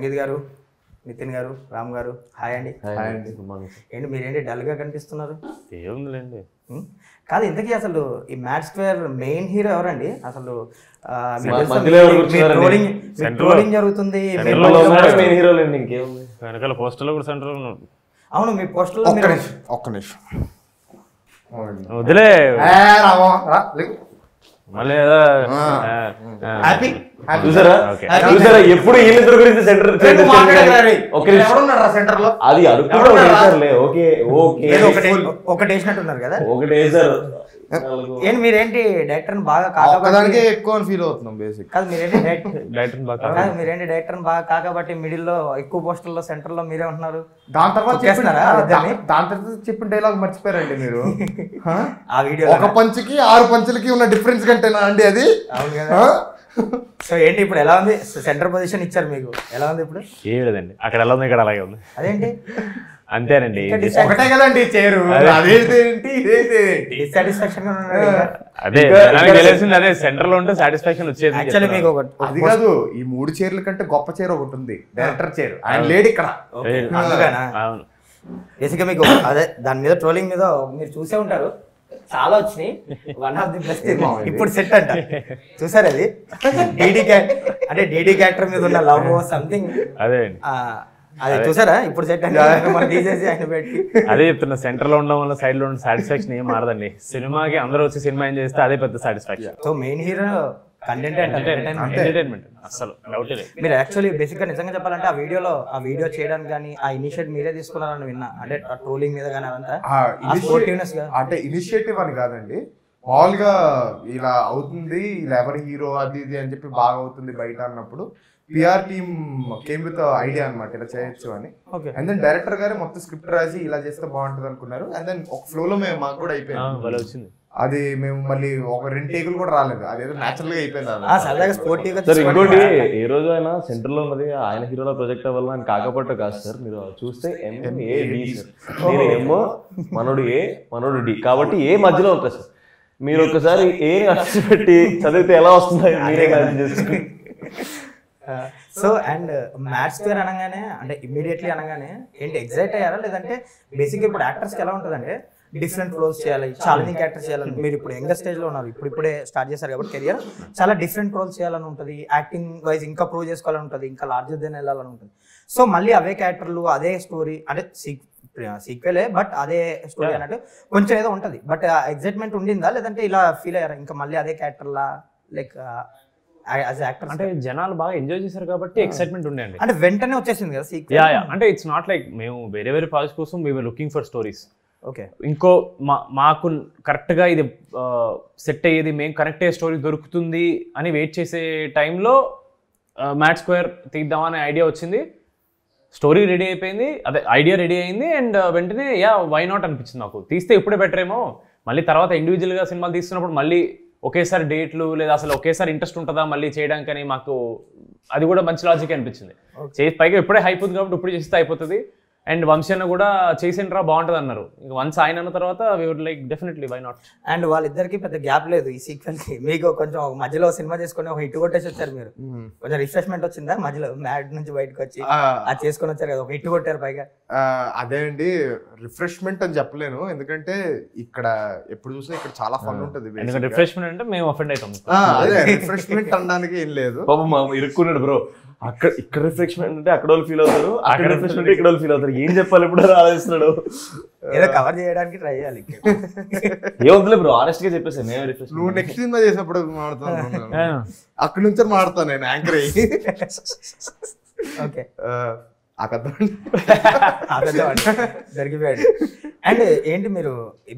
అంకిత్ గారు, నితిన్ గారు, రామ్ గారు, హాయ్ అండి. ఏంటి మీరేంటి డల్గా కనిపిస్తున్నారు? ఏముందిలేండి. కాదు, ఇంతకీ అసలు ఈ మ్యాడ్ స్క్వేర్ మెయిన్ హీరో ఎవరండి అసలు? ట్రోలింగ్ జరుగుతుంది, వెనకాల పోస్టర్లో కూడా సెంటర్ అవును. మీ పోస్టర్ ఒక్క నిమిషం వదిలే మళ్ళీ చూసారా ఎప్పుడు వీళ్ళిద్దరు గురించి సెంటర్ అది అడుగుతారులే. ఓకే ఓకే ఒకటి వేసినట్టున్నారు కదా. ఒకటి వేసారు. ఏంటి మీరేంటి డైరెక్టర్ బాగా కాకడానికి ఎక్కువ ఫీల్ అవుతున్నాం బేసిక్. కాదు మీరేంటి డైరెక్టర్ బాగా కాకబట్టి మిడిల్ లో ఎక్కువ పోస్టర్లో సెంటర్ లో మీరే ఉంటున్నారు. దాని తర్వాత చెప్పిన డైలాగ్ మర్చిపోయారండి మీరు. ఆ వీడియో ఒక పంచుకి 6 పంచులకి ఉన్న డిఫరెన్స్ కంటేనా అండి అది? అవును కదా. సో ఏంటి ఇప్పుడు ఎలా ఉంది? సెంటర్ పొజిషన్ ఇచ్చారు మీకు, ఎలా ఉంది ఇప్పుడు? ఏం లేదండి, అక్కడ ఎలా ఉంది ఇక్కడ అలాగే ఉంది. అదేంటి? అంతేనండి, ఒకటే కదండి చేరు. డిస్సాటిస్ఫాక్షన్ అదే తెలిసింది. అదే సెంటర్ లో ఉంటే సాటిస్ఫాక్షన్ వచ్చేది. యాక్చువల్లీ మీకు అది కాదు, ఈ 3 చైర్ల కంటే గొప్ప చైర్ ఒకటి ఉంది, డైరెక్టర్ చైర్. ఆయన లేడు ఇక్కడ. అవును. బేసిక్గా మీకు అదే దాని మీద ట్రోలింగ్ మీద మీరు చూసే ఉంటారు, చాలా వచ్చినాయి. వన్ ఆఫ్ ది బెస్ట్ ఇప్పుడు సెట్ అంట. చూసారు అది? డీడీ క్యారెక్టర్ మీద ఉన్న లవ్ సంథింగ్ అదే అది చూసారా? ఇప్పుడు సెట్ తీసేసి ఆయన పెట్టి అదే చెప్తున్నా. సెంటర్ లో ఉండడం వల్ల సైడ్ లో ఉన్న సాటిస్ఫాక్షన్ ఏం మారదండి. సినిమాకి అందరూ వచ్చి సినిమా ఏం చేస్తే అదే పెద్ద satisfaction. So main hero content entertainment, అసలు డౌట్ లేదు. మీరు యాక్చువల్లీ బేసిక్ గా నిజంగా చెప్పాలంటే ఆ వీడియో చేయడానికి కానీ ఆ ఇనిషియేటివ్ మీరే తీసుకున్నారని విన్నా. అంటే ట్రోలింగ్ మీద కానీ అదంతా అంటే ఇనిషియేటివ్ అని కాదండి, మామూలుగా ఇలా అవుతుంది, ఇలా ఎవరి హీరో అది ఇది అని చెప్పి బాగా అవుతుంది బయట అన్నప్పుడు PR team came with idea అనమాట, ఇలా చేయొచ్చు అని. అండ్ దెన్ డైరెక్టర్ గారు మొత్తం స్క్రిప్ట్ రాసి ఇలా చేస్తే బాగుంటుంది అనుకున్నారు. అండ్ దెన్ ఒక ఫ్లో లో మేము మాకు కూడా అయిపోయింది. అది మేము మళ్ళీ ఒక 2 టేకులు కూడా రాలేదు, అదేదో నేచురల్ గా అయిపోయింది. ఇంకోటి ఏ రోజు అయినా సెంటర్ లో ఉన్నది ఆయన హీరోల ప్రొజెక్ట్ వల్ల ఆయన కాకపోతే కాదు సార్. మీరు చూస్తే MA సార్, నేను ఏమో మనోడు ఏ మనోడు డి, కాబట్టి ఏ మధ్యలో ఉంటుంది సార్. మీరు ఒకసారి ఏ అర్చి పెట్టి చదివితే ఎలా వస్తుందో మీరే చేసుకుని. సో అండ్ మ్యాడ్ స్క్వేర్ అనగానే అంటే ఇమ్మీడియట్లీ అనగానే ఏంటి ఎగ్జైట్ అయ్యారా? లేదంటే బేసిక్గా ఇప్పుడు యాక్టర్స్కి ఎలా ఉంటుందంటే డిఫరెంట్ రోల్స్ చేయాలి, ఛాలెంజింగ్ క్యారెక్టర్స్ చేయాలని. మీరు ఇప్పుడు యంగర్ స్టేజ్ లో ఉన్నారు, ఇప్పుడే స్టార్ట్ చేశారు కాబట్టి కెరియర్, చాలా డిఫరెంట్ రోల్స్ చేయాలని ఉంటుంది, యాక్టింగ్ వైజ్ ఇంకా ప్రూవ్ చేసుకోవాలని ఉంటుంది, ఇంకా లార్జర్ దెన్ వెళ్ళాలని ఉంటుంది. సో మళ్ళీ అవే క్యారెక్టర్లు అదే స్టోరీ, అంటే సీక్వెలే బట్ అదే స్టోరీ అన్నట్టు కొంచెం ఏదో ఉంటుంది. బట్ ఎగ్జైట్మెంట్ ఉండిందా? లేదంటే ఇలా ఫీల్ అయ్యారా ఇంకా మళ్ళీ అదే క్యారెక్టర్లా? లైక్ అంటే జనాలు బాగా ఎంజాయ్ చేశారు కాబట్టి ఎక్సైట్మెంట్ ఉండే అండి. అంటే వెంటనే వచ్చేసింది కదా సీక్వెల్. అంటే ఇట్స్ నాట్ లైక్ మేము వేరే ప్రాజెక్ట్స్ కోసం we were looking for stories. Okay, ఇంకో మాకు కరెక్ట్గా ఇది సెట్ అయ్యేది, మేము కరెక్ట్ అయ్యే స్టోరీ దొరుకుతుంది అని వెయిట్ చేసే టైంలో మ్యాడ్ స్క్వేర్ తీద్దామనే ఐడియా వచ్చింది. స్టోరీ రెడీ అయిపోయింది, అదే ఐడియా రెడీ అయింది. అండ్ వెంటనే వై నాట్ అనిపించింది నాకు. తీస్తే ఇప్పుడే బెటర్ ఏమో, మళ్ళీ తర్వాత ఇండివిజువల్గా సినిమాలు తీస్తున్నప్పుడు మళ్ళీ ఒకేసారి డేట్లు లేదా అసలు ఒకేసారి ఇంట్రెస్ట్ ఉంటుందా మళ్ళీ చేయడానికి అని మాకు అది కూడా మంచి లాజిక్ అనిపించింది. పైగా ఇప్పుడే అయిపోతుంది కాబట్టి ఇప్పుడు చేస్తే అయిపోతుంది. అండ్ వంశీ అన్న కూడా చేసిండ్రా బాగుంటుంది అన్నారు. ఇంకా వన్స్ ఆయన అన్న తర్వాత we would like definitely why not. And వాళ్ళిద్దరికి పెద్ద గ్యాప్ లేదు ఈ సీక్వెల్ కి. మీకు కొంచెం మధ్యలో సినిమా చేసుకుని ఒక హిట్ కొట్టేసి వచ్చారు మీరు. కొంచెం రిఫ్రెష్మెంట్ వచ్చిందా మధ్యలో మ్యాడ్ నుంచి బయటకు వచ్చి అది చేసుకొని వచ్చారు కదా, ఒక హిట్ కొట్టారు పైగా. అదే అండి, రిఫ్రెష్మెంట్ అని చెప్పలేను, ఎందుకంటే ఇక్కడ ఎప్పుడు చూసినా ఇక్కడ చాలా ఫన్ ఉంటుంది. రిఫ్రెష్మెంట్ అంటే మేము అఫెండ్ అవుతాం. అదే రిఫ్రెష్మెంట్ అనడానికి ఏం లేదు. ఇరుక్కున్నాడు బ్రో. ఇక్కడ రిఫ్రెష్మెంట్ అంటే అక్కడ వాళ్ళు ఫీల్ అవుతారు, అక్కడ రిఫ్రెష్మెంట్ ఇక్కడ వాళ్ళు ఫీల్ అవుతారు. ఏం చెప్పాలి ఇప్పుడు ఆలోచిస్తున్నాడు. ఏదో కవర్ చేయడానికి ట్రై చేయాలి. ఏముందిలే బ్రో, ఆనెస్ట్ గా చెప్పేసి నేను రిఫ్రెష్. నువ్వు నెక్స్ట్ సినిమా చేసినప్పుడు మాట్లాడుతాను, అక్కడి నుంచి మాట్లాడతాను నేను యాంకర్ అయ్యి. ఓకే, దొరికిపోయాడు. అండ్ ఏంటి మీరు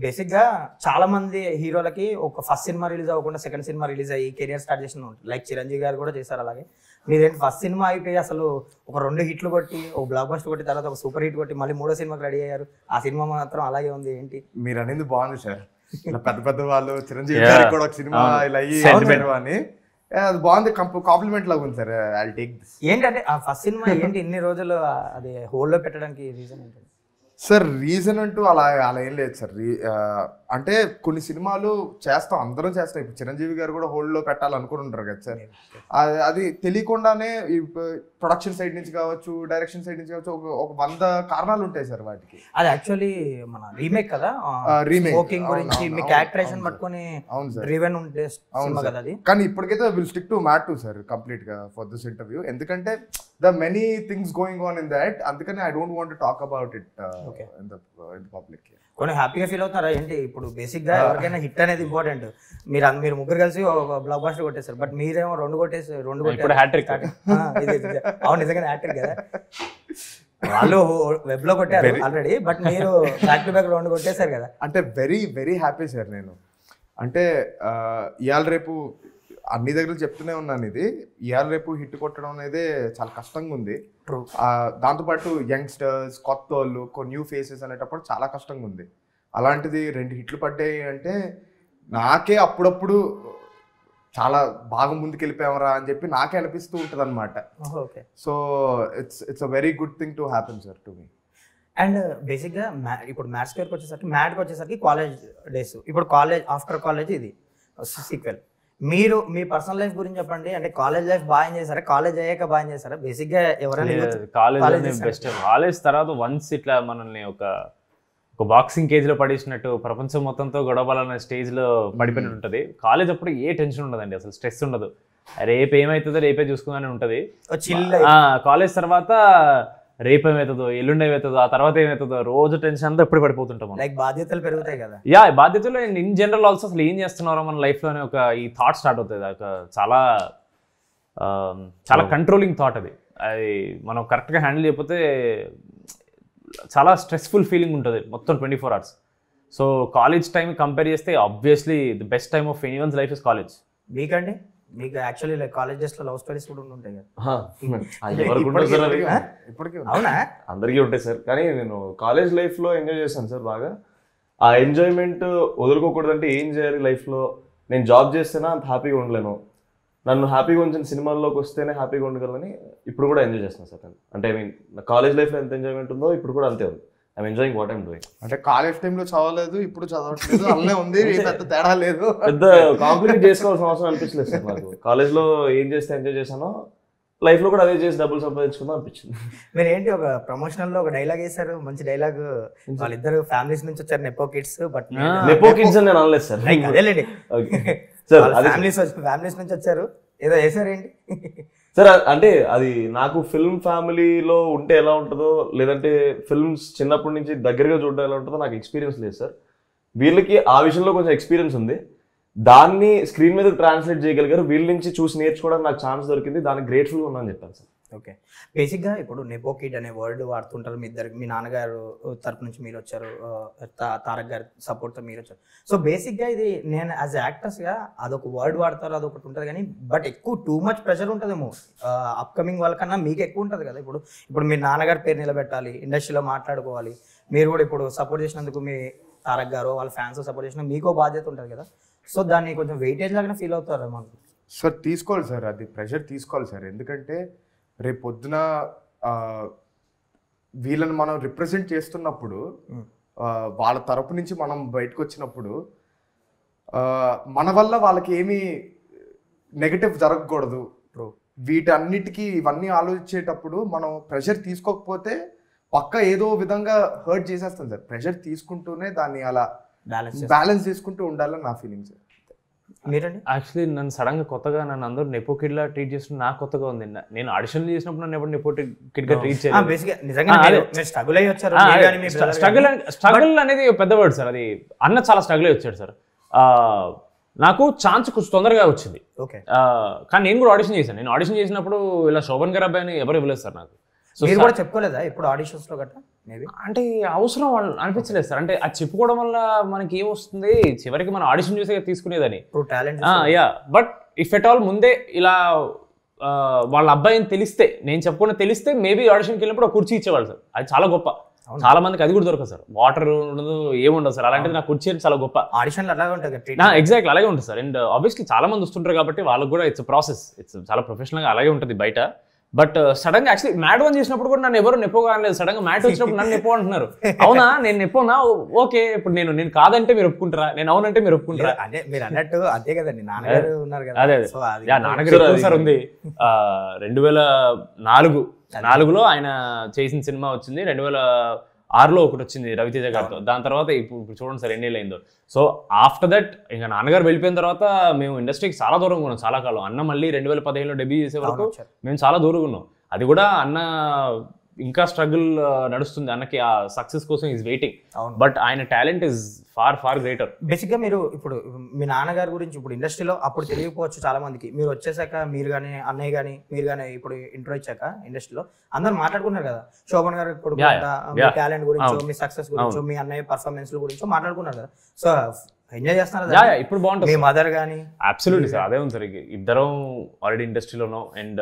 బేసిక్ గా చాలా మంది హీరోలకి ఒక ఫస్ట్ సినిమా రిలీజ్ అవ్వకుండా సెకండ్ సినిమా రిలీజ్ అయ్యి కెరియర్ స్టార్ట్ చేసిన ఉంటుంది. లైక్ చిరంజీవి గారు కూడా చేశారు అలాగే. మీరేంటి ఫస్ట్ సినిమా అయిపోయి అసలు ఒక 2 హిట్లు కొట్టి, ఒక బ్లాక్ బస్టర్ కొట్టి, తర్వాత ఒక సూపర్ హిట్ కొట్టి మళ్ళీ 3వ సినిమాకి రెడీ అయ్యారు. ఆ సినిమా మాత్రం అలాగే ఉంది. ఏంటి మీరు అనేది బాగుంది సార్, ఇలా పెద్ద పెద్ద వాళ్ళు చిరంజీవి గారికి కూడా ఒక సినిమా ఇలా అయ్యి అని అది బాగుంది, కాంప్లిమెంట్ లాగా ఉంది సార్. I take this. ఏంటంటే ఆ ఫస్ట్ సినిమా ఏంటి ఇన్ని రోజులు అది హోల్డ్ లో పెట్టడానికి రీజన్ ఏంటి సార్? రీజన్ అంటూ అలా ఏం లేదు సార్. అంటే కొన్ని సినిమాలు చేస్తాం, అందరం చేస్తాం. ఇప్పుడు చిరంజీవి గారు కూడా హోల్డ్ లో పెట్టాలనుకుని ఉంటారు కదా సార్. అది తెలియకుండానే ఈ ప్రొడక్షన్ సైడ్ నుంచి కావచ్చు, డైరెక్షన్ సైడ్ నుంచి కావచ్చు, ఒక 100 కారణాలు ఉంటాయి సార్ వాటికి. అది యాక్చువల్లీ మన రీమేక్ కదా, రీమేక్ స్మోకింగ్ గురించి మీ క్యారెక్టరేషన్ పట్టుకొని అవును సార్, డ్రివెన్ ఉంటే సినిమా కదా అది. కానీ ఇప్పటికైతే will stick to mat 2 sir complete గా ఫర్ దిస్ ఇంటర్వ్యూ, ఎందుకంటే the many things going on in that. అందుకని I don't want to talk about it in the public. కొన్ని హ్యాపీగా ఫీల్ అవుతారా ఏంటి? ఇప్పుడు బేసిక్ గా ఎవరికైనా హిట్ అనేది ఇంపార్టెంట్. మీరు ముగ్గురు కలిసి ఒక బ్లాక్ బస్టర్ కొట్టేశారు, బట్ మీరేమో 2 ఇప్పుడు హ్యాట్రిక్. అవును, నిజంగా హ్యాట్రిక్ కదా. వాళ్ళు వెబ్ లో కొట్టారు ఆల్రెడీ, బట్ మీరు బ్యాక్ టు బ్యాక్ 2 కొట్టేశారు కదా. అంటే వెరీ వెరీ హ్యాపీ సార్ నేను. అంటే ఇవాళ రేపు అన్ని దగ్గర చెప్తూనే ఉన్నాను, ఇది ఇవాళ రేపు హిట్ కొట్టడం అనేది చాలా కష్టంగా ఉంది. దాంతోపాటు యంగ్స్టర్స్, కొత్త వాళ్ళు, న్యూ ఫేసెస్ అనేటప్పుడు చాలా కష్టంగా ఉంది. అలాంటిది 2 హిట్లు పడ్డాయి అంటే నాకే అప్పుడప్పుడు చాలా బాగా ముందుకు వెళ్ళిపోయామరా అని చెప్పి నాకే అనిపిస్తూ ఉంటుంది అనమాట. So it's a very good thing to happen sir to me. And బేసిక్గా ఇప్పుడు మ్యాథ్స్ స్క్వేర్కి వచ్చేసరికి కాలేజ్ డేస్, ఇప్పుడు కాలేజ్ ఆఫ్టర్ కాలేజ్ ఇది సీక్వెల్. మీరు మీ పర్సనల్ లైఫ్ గురించి చెప్పండి. అంటే కాలేజ్ లైఫ్ బాగా ఎంజాయ్ చేశారా, కాలేజ్ అయ్యాక బాగా ఎంజాయ్ చేశారా? బేసిక్ గా ఎవరైనా కాలేజ్ బెస్ట్. కాలేజ్ తర్వాత వన్స్ ఇట్లా మనల్ని ఒక బాక్సింగ్ కేజ్ లో పడేసినట్టు ప్రపంచం మొత్తంతో గొడవలన్న స్టేజ్ లో పడిపోయినట్టు ఉంటుంది. కాలేజ్ అప్పుడు ఏ టెన్షన్ ఉండదండి, అసలు స్ట్రెస్ ఉండదు. రేపు ఏమవుతుందో రేపే చూసుకుందానే ఉంటది. కాలేజ్ తర్వాత రేపు ఏమవుతుందో, ఎల్లుండి ఏమవుతుందో, ఆ తర్వాత ఏమవుతుందో, రోజు టెన్షన్ అంతా ఎప్పుడు పడిపోతుంటాం. లైక్ బాధ్యతలు పెరుగుతాయి కదా. యా, బాధ్యతలు ఇన్ జనరల్ ఆల్సో అసలు ఏం చేస్తున్నారో మన లైఫ్ లోనే ఒక ఈ థాట్ స్టార్ట్ అవుతుంది. ఒక చాలా కంట్రోలింగ్ థాట్ అది. మనం కరెక్ట్గా హ్యాండిల్ చేయకపోతే చాలా స్ట్రెస్ఫుల్ ఫీలింగ్ ఉంటుంది మొత్తం 24 hours. So college time compare చేస్తే obviously the best time of anyone's life is college. మీకండి? మీకు యాక్చువల్లీ లైక్ కాలేజ్ డేస్ లో లవ్ స్టోరీస్ కూడా ఉంటాయి కదా? అవునా? అందరికీ ఉంటాయి సార్, కానీ నేను కాలేజ్ లైఫ్ లో ఎంజాయ్ చేశాను సార్ బాగా. ఆ ఎంజాయ్మెంట్ వదులుకోకూడదంటే ఏం చేయాలి లైఫ్ లో? నేను జాబ్ చేస్తేనా అంత హ్యాపీగా ఉండలేను, నన్ను హ్యాపీగా ఉంచిన సినిమాల్లోకి వస్తేనే హ్యాపీగా ఉండగలని ఇప్పుడు కూడా ఎంజాయ్ చేస్తున్నాను సార్. అంటే ఐ మీన్ కాలేజ్ లైఫ్ లో ఎంత ఎంజాయ్మెంట్ ఉందో ఇప్పుడు కూడా అంతే ఉంది. I'm enjoying what I'm doing. అంటే కాలేజ్ టైంలో చదవలేదు, ఇప్పుడు చదవట్లేదు, అల్లే ఉంది, పెద్ద తేడా లేదు. పెద్ద కాంప్లికేట్ చేసుకోవాల్సిన అవసరం అనిపించలేదు సార్ నాకు. కాలేజ్ లో ఏం చేస్తే ఎంజాయ్ చేశానో లైఫ్ లో కూడా అదే చేసి డబ్బులు సంపాదించుకుందాం అనిపించింది. మీరు ఏంటి ఒక ప్రమోషనల్ లో ఒక డైలాగ్ వేశారు, మంచి డైలాగ్. వాళ్ళిద్దరు ఫ్యామిలీస్ నుంచి వచ్చారు, nepo kids. But nepo kids అని నేను అనలేదు సార్. అదేలేండి, ఫ్యామిలీస్ నుంచి వచ్చారు, ఏదో వేసారేంటి సార్? అంటే అది నాకు ఫిల్మ్ ఫ్యామిలీలో ఉంటే ఎలా ఉంటుందో, లేదంటే ఫిల్మ్స్ చిన్నప్పటి నుంచి దగ్గరగా చూడడం ఎలా ఉంటుందో నాకు ఎక్స్పీరియన్స్ లేదు సార్. వీళ్ళకి ఆ విషయంలో కొంచెం ఎక్స్పీరియన్స్ ఉంది, దాన్ని స్క్రీన్ మీద ట్రాన్స్లేట్ చేయగలిగారు. వీళ్ళ నుంచి చూసి నేర్చుకోవడానికి నాకు ఛాన్స్ దొరికింది, దానికి గ్రేట్ఫుల్గా ఉన్నాను చెప్పాను సార్. ఓకే, బేసిక్గా ఇప్పుడు నెపో కిడ్ అనే వర్డ్ వాడుతుంటారు. మీ ఇద్దరు, మీ నాన్నగారు తరపు నుంచి మీరు వచ్చారు, తారక్ గారి సపోర్ట్తో మీరు వచ్చారు. సో బేసిక్గా ఇది నేను యాజ్ యాక్టర్స్గా అదొక వర్డ్ వాడతారు, అదొకటి ఉంటుంది. కానీ బట్ ఎక్కువ టూ మచ్ ప్రెషర్ ఉంటుందేమో అప్కమింగ్ వాళ్ళకన్నా మీకు ఎక్కువ ఉంటుంది కదా. ఇప్పుడు మీ నాన్నగారి పేరు నిలబెట్టాలి, ఇండస్ట్రీలో మాట్లాడుకోవాలి. మీరు కూడా ఇప్పుడు సపోర్ట్ చేసినందుకు మీ తారక్ గారు వాళ్ళ ఫ్యాన్స్ సపోర్ట్ చేసిన మీకో బాధ్యత ఉంటుంది కదా. సో దాన్ని కొంచెం వెయిటేజ్ లాగానే ఫీల్ అవుతారు మనకు. సార్ తీసుకోవాలి సార్, అది ప్రెషర్ తీసుకోవాలి సార్. ఎందుకంటే రేపు పొద్దున వీళ్ళని మనం రిప్రజెంట్ చేస్తున్నప్పుడు, వాళ్ళ తరపు నుంచి మనం బయటకు వచ్చినప్పుడు మన వల్ల వాళ్ళకి ఏమీ నెగటివ్ జరగకూడదు. వీటన్నిటికీ ఇవన్నీ ఆలోచించేటప్పుడు మనం ప్రెషర్ తీసుకోకపోతే పక్క ఏదో విధంగా హర్ట్ చేసేస్తాం సార్. ప్రెషర్ తీసుకుంటూనే దాన్ని అలా బ్యాలెన్స్ చేసుకుంటూ ఉండాలని నా ఫీలింగ్ సార్. మీరండి? యాక్చువల్లీ నన్ను సడన్ గా కొత్తగా నన్ను అందరూ నెపో కిడ్ లా ట్రీట్ చేస్తున్నా నాకు కొత్తగా ఉంది. నేను ఆడిషన్ చేసినప్పుడు నన్ను ఎప్పుడు నెపో కిడ్ గా ట్రీట్ చేయలేదు. స్ట్రగుల్ అనేది పెద్ద వర్డ్ సార్. అది అన్న చాలా స్ట్రగుల్ అయ్యి వచ్చాడు సార్. నాకు ఛాన్స్ కొంచెం తొందరగా వచ్చింది, కానీ నేను కూడా ఆడిషన్ చేశాను. నేను ఆడిషన్ చేసినప్పుడు ఇలా శోభన్ గారు అబ్బాయి అని ఎవరు ఇవ్వలేదు సార్ నాకు. మీరు కూడా చెప్పుకోలేదా ఇప్పుడు ఆడిషన్స్ లో గట్రా? అంటే అవసరం అనిపించలేదు సార్. అంటే అది చెప్పుకోవడం వల్ల మనకి ఏమొస్తుంది, చివరికి మనం ఆడిషన్ చూసే తీసుకునేదని. Yeah, but if at all ముందే ఇలా వాళ్ళ అబ్బాయిని తెలిస్తే, నేను చెప్పుకున్న తెలిస్తే మేబీ ఆడిషన్కి వెళ్ళినప్పుడు ఒక కుర్చీ ఇచ్చేవాళ్ళు సార్. అది చాలా గొప్ప. చాలా మందికి అది కూడా దొరకదు సార్. వాటర్ ఉండదు, ఏముండదు సార్. అలాంటిది నాకు కుర్చీ చాలా గొప్ప. ఆడిషన్ అలాగే ఉంటుంది, ఎగ్జాక్ట్లీ అలాగే ఉంటుంది సార్. అండ్ ఆబ్వియస్లీ చాలా మంది వస్తుంటారు కాబట్టి వాళ్ళకి కూడా ఇట్స్ ప్రాసెస్, ఇట్స్ చాలా ప్రొఫెషనల్గా అలాగే ఉంటుంది బయట. బట్ సడన్ గా యాక్చువల్లీ మ్యాడ్ వన్ చేసినప్పుడు కూడా నన్ను ఎవరు నెప్పోగా అనలేదు. సడన్ గా మ్యాట్ వచ్చినప్పుడు నన్ను నెప్పో అంటున్నారు. అవునా నేను నెప్పోనా? ఓకే, ఇప్పుడు నేను కాదంటే మీరు ఒప్పుకుంటారా, నేను అవునంటే మీరు ఒప్పుకుంటారా? అంటే మీరు అన్నట్టు అంతే కదండి, నాన్నగారు ఉన్నారు కదా. అదే సో అది నాన్నగారు సార్ ఉంది. 2004లో ఆయన చేసిన సినిమా వచ్చింది, 2006లో ఒకటి వచ్చింది రవితేజ గారితో. దాని తర్వాత ఇప్పుడు చూడండి సార్ ఎన్నేళ్ళు అయిందో. సో ఆఫ్టర్ దట్ ఇంకా నాన్నగారు వెళ్ళిపోయిన తర్వాత మేము ఇండస్ట్రీకి చాలా దూరంగా ఉన్నాం చాలా కాలం. అన్న మళ్ళీ 2015లో డెబ్యూ చేసే వరకు మేము చాలా దూరంగా ఉన్నాం. అది కూడా అన్న ఇంకా స్ట్రగుల్ నడుస్తుంది, అన్నకి ఆ సక్సెస్ కోసం ఈజ్ వెయిటింగ్. బట్ ఆయన టాలెంట్ ఇస్ ఫార్ గ్రేటర్. బేసిక్గా మీరు ఇప్పుడు మీ నాన్నగారి గురించి ఇప్పుడు ఇండస్ట్రీలో అప్పుడు తెలియకపోవచ్చు చాలా మందికి. మీరు వచ్చేసాక మీరు కానీ అన్నయ్య కానీ మీరు కానీ ఇప్పుడు ఇంట్రో ఇచ్చాక ఇండస్ట్రీలో అందరూ మాట్లాడుకున్నారు కదా, శోభన్ గారు ఇప్పుడు మీ టాలెంట్ గురించో, మీ సక్సెస్ గురించో, మీ అన్నయ్య పర్ఫార్మెన్స్ గురించో మాట్లాడుకున్నారు కదా. సో ఎంజాయ్ చేస్తున్నారు ఇప్పుడు బాగుంటుంది. మీ మదర్ కానీ? అబ్సల్యూట్లీ సార్, అదే ఉంది సార్. ఇద్దరం ఆల్రెడీ ఇండస్ట్రీలోనో అండ్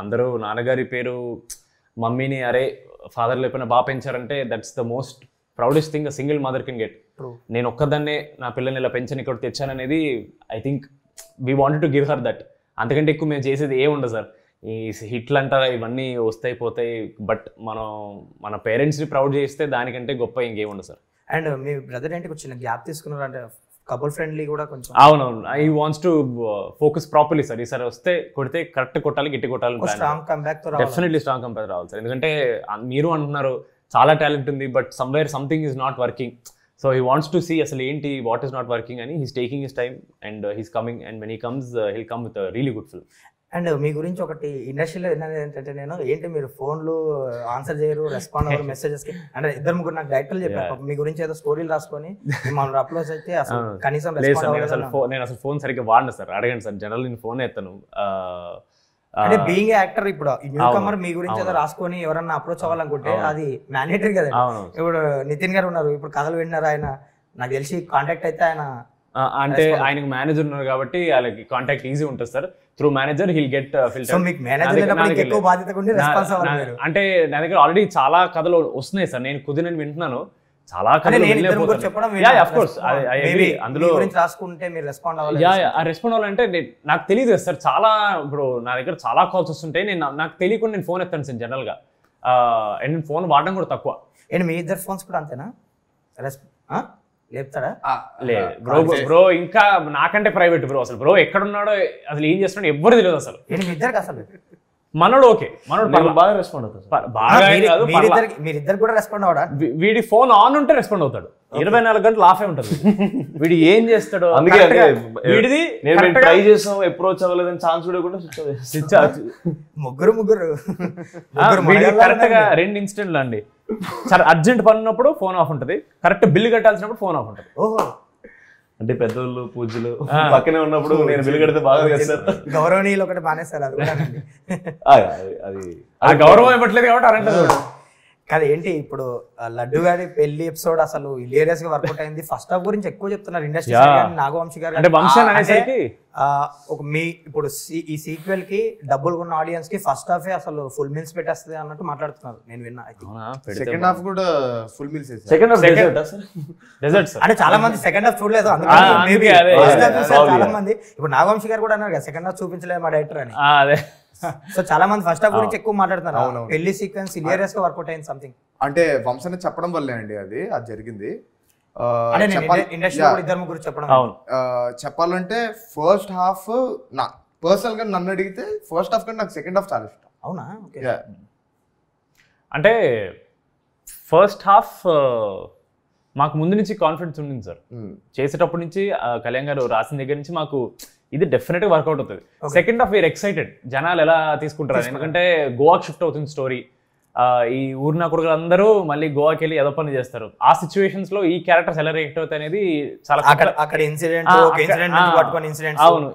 అందరూ నాన్నగారి పేరు మమ్మీని అరే ఫాదర్ లేకపోయినా బాగా పెంచారంటే that's the most proudest thing a single mother can get. నేను ఒక్కదాన్నే నా పిల్లని ఇలా పెంచని ఇక్కడ తెచ్చాననేది I think we wanted to give her that. అంతకంటే ఎక్కువ మేము చేసేది ఏముండదు సార్. ఈ హిట్లు అంటారా ఇవన్నీ వస్తాయి పోతాయి, బట్ మన పేరెంట్స్ని ప్రౌడ్ చేస్తే దానికంటే గొప్ప ఇంకేముండదు సార్. అండ్ మీ బ్రదర్ ఏంటి కొంచెం గ్యాప్ తీసుకున్నారు అంటే కపుల్ ఫ్రెండ్లీ కూడా కొంచెం? అవునవును, I wants to focus properly sir. ఈసారి వస్తే కొడితే కరెక్ట్ కొట్టాలి, గట్టి కొట్టాలి. డెఫినెట్లీ స్ట్రాంగ్ కంబ్యాక్ రావాలి సార్. ఎందుకంటే మీరు అంటున్నారు చాలా టాలెంట్ ఉంది, but somewhere something is not working. So he wants to see అసలు ఏంటి వాట్ ఈస్ నాట్ వర్కింగ్ అని. He's taking his time and he's coming, and when he comes he'll come with really good film. And మీ గురించి ఒకటి ఇండస్ట్రీలో ఏంటంటే నేను ఏంటి మీరు ఫోన్లు ఆన్సర్ చేయరు, రెస్పాండ్ అవ్వరు మెసేజెస్కి అంటే ఇద్దరు ముగ్గురు నాకు డైరెక్టర్లు చెప్పారు మీ గురించి ఏదో స్టోరీలు రాసుకొని మనం అప్లోడ్ అయితే అసలు కనీసం నేను అసలు ఫోన్ సరిగ్గా వాడిన సార్. అడగండి సార్, జనరల్ నేను ఫోన్ ఎత్తాను. అంటే బీయింగ్ యాక్టర్ ఇప్పుడు న్యూ కమర్ మీ గురించి ఏదో రాసుకొని ఎవరన్నా అప్రోచ్ అవ్వాలనుకుంటే అది మ్యాండేటరీ కదా. ఇప్పుడు నితిన్ గారు ఉన్నారు, ఇప్పుడు కథలు విన్నారు, ఆయన నాకు తెలిసి కాంటాక్ట్ అయితే ఆయన అంటే ఆయనకు మేనేజర్ ఉన్నారు కాబట్టి వాళ్ళకి కాంటాక్ట్ ఈజీ ఉంటుంది sir. Through manager heal get filter. అంటే నా దగ్గర ఆల్రెడీ చాలా కథలు వస్తున్నాయి సార్, నేను కుదిరిని వింటున్నాను. చాలా కథలు అందులో రెస్పాండ్ అవ్వాలంటే నాకు తెలియదు కదా సార్. చాలా ఇప్పుడు నా దగ్గర చాలా కాల్స్ వస్తుంటాయి, నాకు తెలియకుండా నేను ఫోన్ ఎత్తాను సార్ జనరల్ గా. అండ్ నేను ఫోన్ వాడడం కూడా తక్కువ. అండ్ మీ ఇద్దరు ఫోన్స్ కూడా అంతేనా లేపుతాడా? లేదు బ్రో, బ్రో ఇంకా నాకంటే ప్రైవేట్ బ్రో. అసలు బ్రో ఎక్కడున్నాడో అసలు ఏం చేస్తున్నాడో ఎవ్వరు తెలియదు అసలు. ఇద్దరికి అసలు మనోడు ఓకే, మనోడు బాగా రెస్పాండ్ అవుతాడు. మీరిద్దరు కూడా రెస్పాండ్ అవడా? వీడి ఫోన్ ఆన్ ఉంటే రెస్పాండ్ అవుతాడు, 24 గంటలు ఆఫ్ అయి ఉంటుంది. వీడు ఏం చేస్తాడు? వీడిది ట్రై చేసాం అప్రోచ్ అవ్వలేదని ఛాన్స్ కూడా ముగ్గురు కరెక్ట్ గా 2 ఇన్సిడెంట్లు అండి. సరే అర్జెంట్ పని ఉన్నప్పుడు ఫోన్ ఆఫ్ ఉంటుంది, కరెక్ట్ బిల్లు కట్టాల్సినప్పుడు ఫోన్ ఆఫ్ ఉంటుంది. ఓహో, అంటే పెద్దోళ్ళు పూజలు పక్కనే ఉన్నప్పుడు నేను బిల్లు కడితే బాగా చేస్తారు. గౌరవనీయులు ఒకటి బానేస్తారు, అది గౌరవం ఇవ్వట్లేదు కాబట్టి అరంటే కాదు. ఏంటి ఇప్పుడు లడ్డు గారి పెళ్లి ఎపిసోడ్ అసలు హిలేరియస్ గా వర్కౌట్ అయింది. ఫస్ట్ హాఫ్ గురించి ఎక్కువ చెప్తున్నారు ఇండస్ట్రీ, నాగవంశీ గారు అంటే ఒక మీ ఇప్పుడు ఈ సీక్వెల్ కి డబ్బులు ఉన్న ఆడియన్స్ కి ఫస్ట్ హాఫ్ అసలు ఫుల్ మీల్స్ పెట్టేస్తుంది అన్నట్టు మాట్లాడుతున్నారు, నేను విన్నా. సెకండ్ హాఫ్ కూడా ఫుల్ మీల్స్, అంటే చాలా మంది సెకండ్ హాఫ్ చూడలేదు చాలా మంది. ఇప్పుడు నాగవంశీ గారు కూడా అన్నారు కదా సెకండ్ హాఫ్ చూపించలేదు మా డైరెక్టర్ అని. సో చాలా మంది ఫస్ట్ హాఫ్ గురించి ఎక్కువ మాట్లాడుతున్నారు. పెళ్లి సీక్వెన్స్ హిలేరియస్ గా వర్కౌట్ అయింది సంథింగ్. అంటే వంశనే చెప్పడం వల్లే అండి అది జరిగింది. చెప్పాలంటే ఫస్ట్ హాఫ్ నా పర్సనల్ గా నన్ను అడిగితే ఫస్ట్ హాఫ్ కంటే నాకు సెకండ్ హాఫ్ చాలా ఇష్టం. అవునా? అంటే ఫస్ట్ హాఫ్ మాకు ముందు నుంచి కాన్ఫిడెన్స్ ఉండింది సార్. చేసేటప్పటి నుంచి కళ్యాణ్ గారు రాసిన దగ్గర నుంచి మాకు ఇది డెఫినెట్ గా వర్కౌట్ అవుతుంది. సెకండ్ హాఫ్ వీఆర్ ఎక్సైటెడ్, జనాలు ఎలా తీసుకుంటారు, ఎందుకంటే గోవాకి షిఫ్ట్ అవుతుంది స్టోరీ. ఈ ఊరిన కొడుకులందరూ మళ్ళీ గోవాకి వెళ్ళి ఏదో పని చేస్తారు. ఆ సిచ్యువేషన్స్ లో ఈ క్యారెక్టర్స్ ఎలా రియాక్ట్ అవుతాయి అనేది చాలా అవును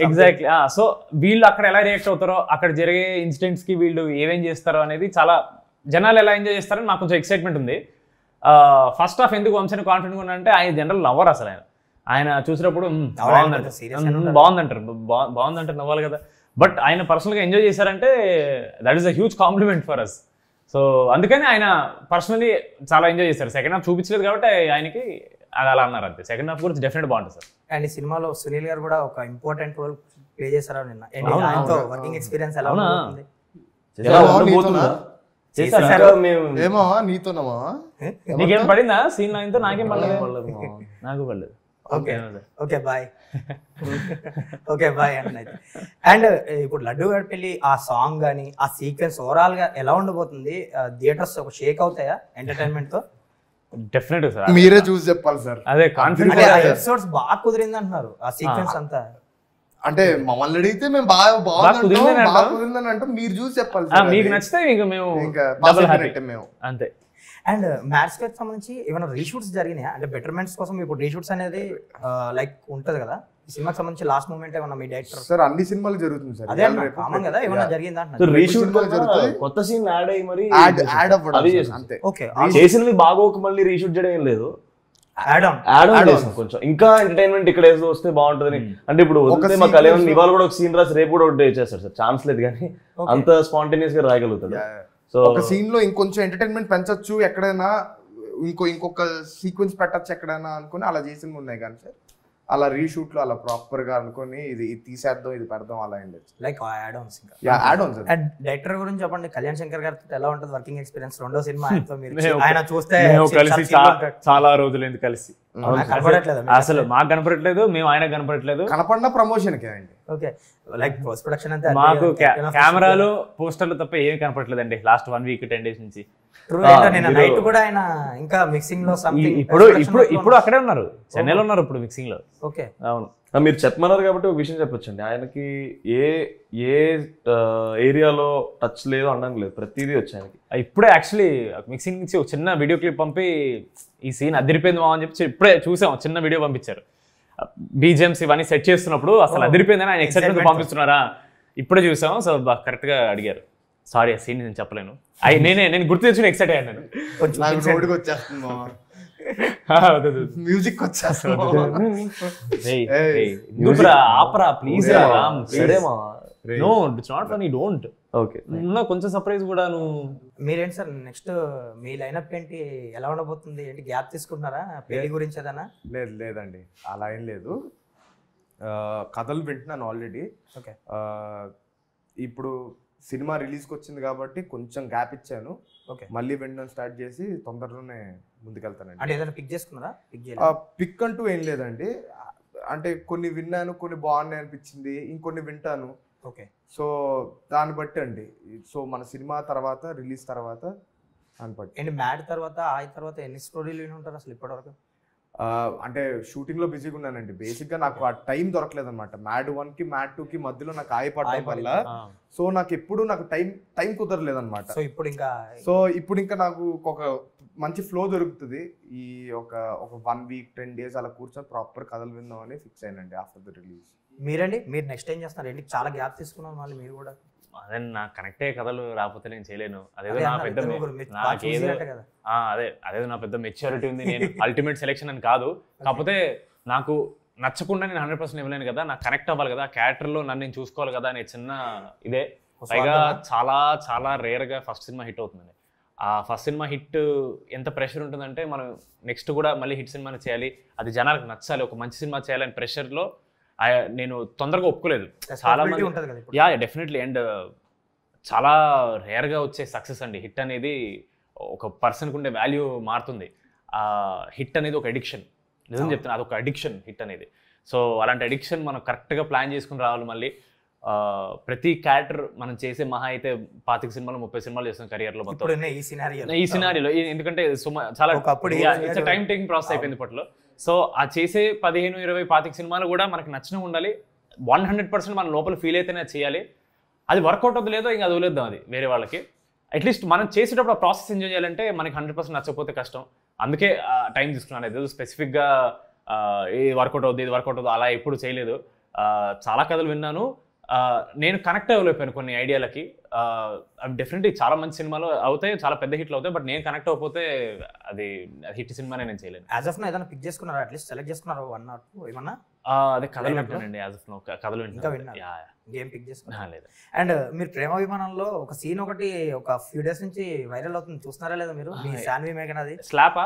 ఎగ్జాక్ట్లీ. సో వీళ్ళు అక్కడ ఎలా రియాక్ట్ అవుతారో, అక్కడ జరిగే ఇన్సిడెంట్స్ కి వీళ్ళు ఏమేం చేస్తారో అనేది చాలా జనాలు ఎలా ఎంజాయ్ చేస్తారని నాకు కొంచెం ఎక్సైట్మెంట్ ఉంది. ఫస్ట్ హాఫ్ ఎందుకు వంశని కాన్ఫిడెంట్ ఉన్నా అంటే ఆయన జనరల్ నవ్వరు అసలు. ఆయన చూసినప్పుడు బాగుందంటారు నవ్వాలి కదా. బట్ ఆయన పర్సనల్గా ఎంజాయ్ చేశారంటే that is a huge compliment for us. So అందుకని ఆయన పర్సనలీ చాలా ఎంజాయ్ చేశారు. సెకండ్ హాఫ్ చూపించలేదు కాబట్టి ఆయనకి అది అలా అన్నారు అంతే. సెకండ్ హాఫ్ గురించి డెఫినెట్ బాగుంటుంది సార్. అండ్ ఈ సినిమాలో సునీల్ గారు కూడా ఒక ఇంపార్టెంట్ రోల్ ప్లే చేశారు నిన్న. వర్కింగ్ ఎక్స్పీరియన్స్ ఎలా ఉంది? ఎలా ఉండబోతుందా చేశారా? ఇంకా మేము ఏమో నీతోనమా నీకేం పడిందా సీన్ ఆయనతో? నాకేం పడలేదు, నాకు పడలేదు. ఓకే బాయ్ ఓకే బాయ్ అన్నది. అండ్ ఇప్పుడు లడ్డు గారి పెళ్లి ఆ సాంగ్ కానీ ఆ సీక్వెన్స్ ఓవరాల్ గా ఎలా ఉండబోతుంది? థియేటర్స్ ఒక షేక్ అవుతాయా ఎంటర్టైన్మెంట్ తో? డెఫినెట్ సార్, మీరే చూసి చెప్పాలి సార్. అదే కాన్ఫిడెన్స్. ఎపిసోడ్స్ బాగా కుదిరింది అంటున్నారు ఆ సీక్వెన్స్ అంతా. అంటే మమ్మల్ని అడిగితే మేము బాగా కుదిరిందని అంటాం, మీరు చూసి చెప్పాలి సార్. మీకు నచ్చితే ఇంకా మేము మేము అంతే. అండ్ మ్యాథ్స్ కి సంబంధించి ఏమైనా రీషూట్స్ జరిగినాయా? అంటే బెటర్మెంట్స్ కోసం ఇప్పుడు రీషూట్స్ అనేది లైక్ ఉంటది కదా, ఈ సినిమాకి సంబంధించి లాస్ట్ మూమెంట్ ఏమన్నా మీ డైరెక్టర్? సార్ అన్ని సినిమాలు జరుగుతుంది సార్, అదే కామన్ కదా, ఏమైనా జరిగిందా అంటున్నారు? రీషూట్ కొత్త సీన్ యాడ్ అయ్యి మరి యాడ్ అవ్వడం అంతే. ఓకే, చేసినవి బాగోక మళ్ళీ రీషూట్ చేయడం ఏం లేదు, యాడ్ ఆన్ చేసాం కొంచెం. ఇంకా ఎంటర్టైన్మెంట్ ఇక్కడ వస్తే బాగుంటది అంటే ఇప్పుడు వస్తే మా కళ్యాణ్ ఇవాళ కూడా ఒక సీన్ రాసి రేపు కూడా ఒకటి చేస్తారు సార్, ఛాన్స్ లేదు కానీ అంత స్పాంటేనియస్ గా రాయగలుగుతాడు. సో ఒక సీన్ లో ఇంకొంచెం ఎంటర్టైన్మెంట్ పెంచొచ్చు, ఎక్కడైనా ఇంకొక సీక్వెన్స్ పెట్టచ్చు ఎక్కడైనా అనుకుని అలా చేసినవి ఉన్నాయి కానీ సార్, అలా రీషూట్ లో అలా ప్రాపర్ గా అనుకుని ఇది తీసేద్దాం ఇది పెడదాం అలా అయింది like add Ann's. Add Ann's. And director గురించి చెప్పండి, కళ్యాణ్ శంకర్ గారితో ఎలా ఉంటుంది వర్కింగ్ ఎక్స్పీరియన్స్? రెండో సినిమా ఆయనతో మీరు ఆయన చూస్తే కలిసి చాలా రోజులైంది కలిసి, కనపడట్లేదు అసలు మాకు కనపడట్లేదు, మేము ఆయన కనపడట్లేదు. కనపడిన ప్రమోషన్ కే అండి. ఓకే, లైక్ పోస్ట్ ప్రొడక్షన్ అంతా మాకు కెమెరాలు పోస్టర్లు తప్ప ఏమి కనపడట్లేదండి లాస్ట్ 1 week 10 days నుంచి. నైట్ కూడా ఆయన ఇంకా మిక్సింగ్ లో సంథింగ్ ఇప్పుడు అక్కడే ఉన్నారు, చెన్నైలో ఉన్నారు ఇప్పుడు మిక్సింగ్ లో. ఓకే, అవును. మీరు చెప్పమన్నారు కాబట్టి ఒక విషయం చెప్పొచ్చండి, ఆయనకి ఏ ఏరియాలో టచ్ లేదు అనడానికి లేదు, ప్రతిదీ వచ్చి ఆయనకి. ఇప్పుడే యాక్చువల్లీ మిక్సింగ్ నుంచి ఒక చిన్న వీడియో క్లిప్ పంపి ఈ సీన్ అదిరిపోయింది మా అని చెప్పి ఇప్పుడే చూసాం, చిన్న వీడియో పంపించారు. బీజిఎంస్ ఇవన్నీ సెట్ చేస్తున్నప్పుడు అసలు అదిరిపోయిందని ఆయన ఎక్సైట్మెంట్ పంపిస్తున్నారా, ఇప్పుడే చూసాం. సో కరెక్ట్ గా అడిగారు, సారీ ఆ సీన్ నేను చెప్పలేను, నేను గుర్తు తెచ్చుకుని ఎక్సైట్ అయ్యాను. మ్యూజిక్ వచ్చేస్తుంది ఆపరా please. No it's not funny, don't. Okay, కొంచెం సర్ప్రైజ్ కూడా. నువ్వు మీరేంటి సార్ నెక్స్ట్ మీ లైనప్ ఏంటి, ఎలా ఉండబోతుంది? ఏంటి గ్యాప్ తీసుకుంటున్నారా పెళ్లి గురించి ఏదైనా? లేదండి అలా ఏం లేదు, కథలు వింటున్నాను ఆల్రెడీ. ఓకే, ఇప్పుడు సినిమా రిలీజ్కి వచ్చింది కాబట్టి కొంచెం గ్యాప్ ఇచ్చాను. ఓకే, మళ్ళీ వినడం స్టార్ట్ చేసి తొందరలోనే ముందుకెళ్తానండి. అంటే ఏదైనా పిక్ చేసుకున్నారా? పిక్ అంటూ ఏం లేదండి, అంటే కొన్ని విన్నాను, కొన్ని బాగున్నాయి అనిపించింది, ఇంకొన్ని వింటాను. ఓకే, సో దాన్ని బట్టి అండి. సో మన సినిమా తర్వాత రిలీజ్ తర్వాత దాన్ని బట్టి. ఏంటి మ్యాడ్ తర్వాత తర్వాత ఎన్ని స్టోరీలు విని ఉంటారు అసలు ఇప్పటివరకు? అంటే షూటింగ్ లో బిజీగా ఉన్నానండి, బేసిక్ గా నాకు ఆ టైం దొరకలేదు అనమాట. మ్యాడ్ 1 కి మ్యాడ్ 2 కి మధ్యలో నాకు ఆగిపడడం వల్ల సో నాకు ఎప్పుడు టైం కుదరలేదు అనమాట. సో ఇప్పుడు ఇంకా నాకు ఒక మంచి ఫ్లో దొరుకుతుంది. ఈ ఒక 1 week 10 days అలా కూర్చొని ప్రాపర్ కథలు విందాం అని ఫిక్స్ అయినండి ఆఫ్టర్ ద రిలీజ్. మీరు నెక్స్ట్ ఏం చేస్తున్నారు? ఏంటి చాలా గ్యాప్ తీసుకున్నాను మళ్ళీ మీరు కూడా? అదే నాకు కనెక్టే కథలు రాకపోతే నేను చేయలేను, అదేదో నా పెద్ద అదేదో నా పెద్ద మెచ్యూరిటీ ఉంది. నేను అల్టిమేట్ సెలెక్షన్ అని కాదు, కాకపోతే నాకు నచ్చకుండా నేను 100% ఇవ్వలేను కదా, నాకు కనెక్ట్ అవ్వాలి కదా, క్యారెక్టర్లో నన్ను నేను చూసుకోవాలి కదా అనే చిన్న ఇదే. పైగా చాలా చాలా రేర్గా ఫస్ట్ సినిమా హిట్ అవుతుందండి. ఆ ఫస్ట్ సినిమా హిట్ ఎంత ప్రెషర్ ఉంటుందంటే మనం నెక్స్ట్ కూడా మళ్ళీ హిట్ సినిమాని చేయాలి, అది జనాలకు నచ్చాలి, ఒక మంచి సినిమా చేయాలని ప్రెషర్లో నేను తొందరగా ఒప్పుకోలేదు. చాలా మంది డెఫినెట్లీ. అండ్ చాలా రేర్గా వచ్చే సక్సెస్ అండి హిట్ అనేది. ఒక పర్సన్కి ఉండే వాల్యూ మారుతుంది. హిట్ అనేది ఒక అడిక్షన్, నిజం చెప్తున్నా, అదొక అడిక్షన్ హిట్ అనేది. సో అలాంటి అడిక్షన్ మనం కరెక్ట్గా ప్లాన్ చేసుకుని రావాలి. మళ్ళీ ప్రతి క్యారెక్టర్ మనం చేసే మహా అయితే 25 సినిమాలు 30 సినిమాలు చేస్తాం కెరియర్లో మొత్తం ఈ సినారియోలో. ఎందుకంటే చాలా టైం టేకింగ్ ప్రాసెస్ అయిపోయింది ఇప్పట్లో. సో ఆ చేసే 15, 20, 25 సినిమాలు కూడా మనకి నచ్చిన ఉండాలి. 100% మన లోపల ఫీల్ అయితేనే చేయాలి. అది వర్కౌట్ అవుతుంది లేదో ఇంకా అది వదిలేద్దాం, అది వేరే వాళ్ళకి. అట్లీస్ట్ మనం చేసేటప్పుడు ఆ ప్రాసెస్ ఎంజాయ్ చేయాలంటే మనకి 100% నచ్చకపోతే కష్టం. అందుకే టైం తీసుకున్నాను. ఏదో స్పెసిఫిక్గా ఇది వర్కౌట్ అవుతుంది అలా ఎప్పుడు చేయలేదు. చాలా కథలు విన్నాను, నేను కనెక్ట్ అవ్వలేకపోయాను కొన్ని ఐడియాలకి. డెఫినెట్లీ చాలా మంచి సినిమాలు అవుతాయి, చాలా పెద్ద హిట్లు అవుతాయి, బట్ నేను కనెక్ట్ అవ్వకపోతే అది హిట్ సినిమానే నేను చేయలేను. యాజ్ ఆఫ్ నౌ ఏదైనా పిక్ చేసుకున్నారా? అట్లీస్ట్ సెలెక్ట్ చేసుకున్నారా 1 or 2 ఏమన్నా? అదే కథలు వింటానండి, యాజ్ ఆఫ్ నౌ కథలు ఇంకా వింటాను. విన్నారు Yeah, గేమ్ పిక్ చేసుకున్నా yeah. లేదు. అండ్ మీరు ప్రేమ విమానంలో ఒక సీన్ ఒకటి ఒక ఫ్యూ డేస్ నుంచి వైరల్ అవుతుంది, చూస్తున్నారా లేదా మీరు? మీ శాన్వి మేఘన్ అది స్లాపా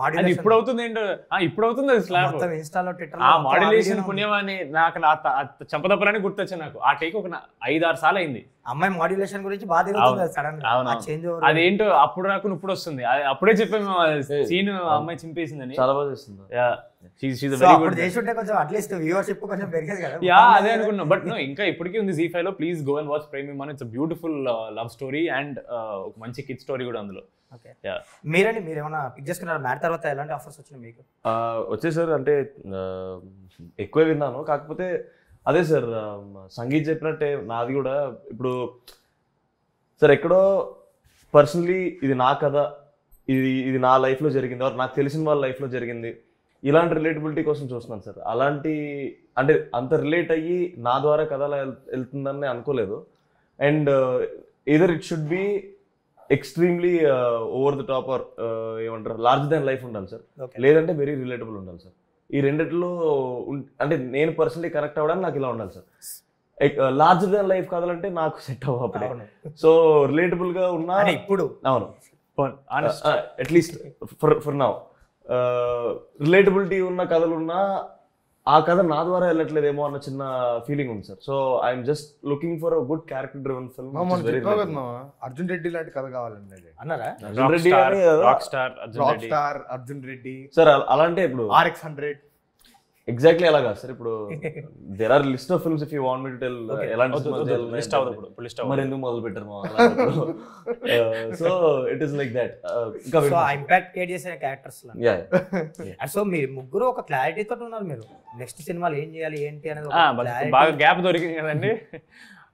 modulation. అది ఇప్పుడు అవుతుంది ఏంటో, ఇప్పుడు అవుతుంది అది స్లాప్. మొత్తం ఇన్స్టాలో ట్విట్టర్ ఆ మాడ్యులేషన్ పుణ్యమని నాకు చంపదప్పలని గుర్తొచ్చాను నాకు. ఆ టేక్ ఒక 5-6 సార్లు అయింది. అమ్మాయి మాడ్యులేషన్ గురించి బాగా తిరుగుతుంది సడన్ గా ఆ చేంజ్ ఓవర్. అదేంటో అప్పుడు రాకుండా ఇప్పుడు వస్తుంది. అప్పుడే చెప్పాము సీన్ అమ్మాయి చింపేసిందని. చాలా బాగా చేస్తుంది. అప్పుడు చేసి ఉంటే కొంచెం అట్లీస్ట్ వ్యూవర్షిప్ కొంచెం పెరిగేది కదా. అదే అనుకున్నా. బట్ నో, ఇంకా ఇప్పటికీ ఉంది ZEE5 లో. ప్లీజ్ గో అండ్ వాచ్ ప్రేమ విమానం. It's beautiful love story and ఒక మంచి కిడ్ స్టోరీ కూడా అందులో. మీరు ఏమైనా పిక్ చేసుకున్నారు మ్యాట్ తర్వాత? ఎలాంటి ఆఫర్స్ వచ్చినాయి మీకు? వచ్చేసారు అంటే ఎక్కువే విన్నాను. కాకపోతే అదే సార్, సంగీత్ చెప్పినట్టే నాది కూడా ఇప్పుడు సార్ ఎక్కడో పర్సనలీ ఇది నా కథ, ఇది నా లైఫ్లో జరిగింది, నాకు తెలిసిన వాళ్ళ లైఫ్లో జరిగింది, ఇలాంటి రిలేటబిలిటీ కోసం చూస్తున్నాను సార్. అలాంటి అంటే అంత రిలేట్ అయ్యి నా ద్వారా కథ అలా వెళ్తుందని అనుకోలేదు. And either it should be extremely over the top or ఏమంటారు లార్జ్ దాన్ లైఫ్ ఉండాలి సార్, లేదంటే వెరీ రిలేటబుల్ ఉండాలి సార్. ఈ రెండిట్లో అంటే నేను పర్సనలీ కనెక్ట్ అవ్వడానికి నాకు ఇలా ఉండాలి సార్. లార్జ్ దాన్ లైఫ్ కథలంటే నాకు సెట్ అవ్వప్పుడే. సో రిలేటబుల్ గా ఉన్నా ఇప్పుడు అవును, అట్లీస్ట్ ఫర్ నౌ రిలేటబిలిటీ ఉన్న కథలు ఉన్నా ఆ కథ నా ద్వారా వెళ్ళట్లేదేమో అన్న చిన్న ఫీలింగ్ ఉంది sir. So I'm just looking for a good character driven film. Arjun Reddy లాంటి కథ కావాలండి అన్నారా? Rock star Arjun Reddy sir అలాంటే ఇప్పుడు RX100 ఎగ్జాక్ట్లీ అలాగా సార్. ఇప్పుడు there are list of films if you want me to tell ఎలాంటి మరి ఎందుకు మొదలు పెట్టారు మా. So it is like that. So impact create చేసే క్యారెక్టర్స్ లా. సో మీరు ముగ్గురు ఒక క్లారిటీ తోటి ఉన్నారు. మీరు నెక్స్ట్ సినిమాలు ఏం చేయాలి ఏంటి అనేది బాగా గ్యాప్ దొరికింది కదండి.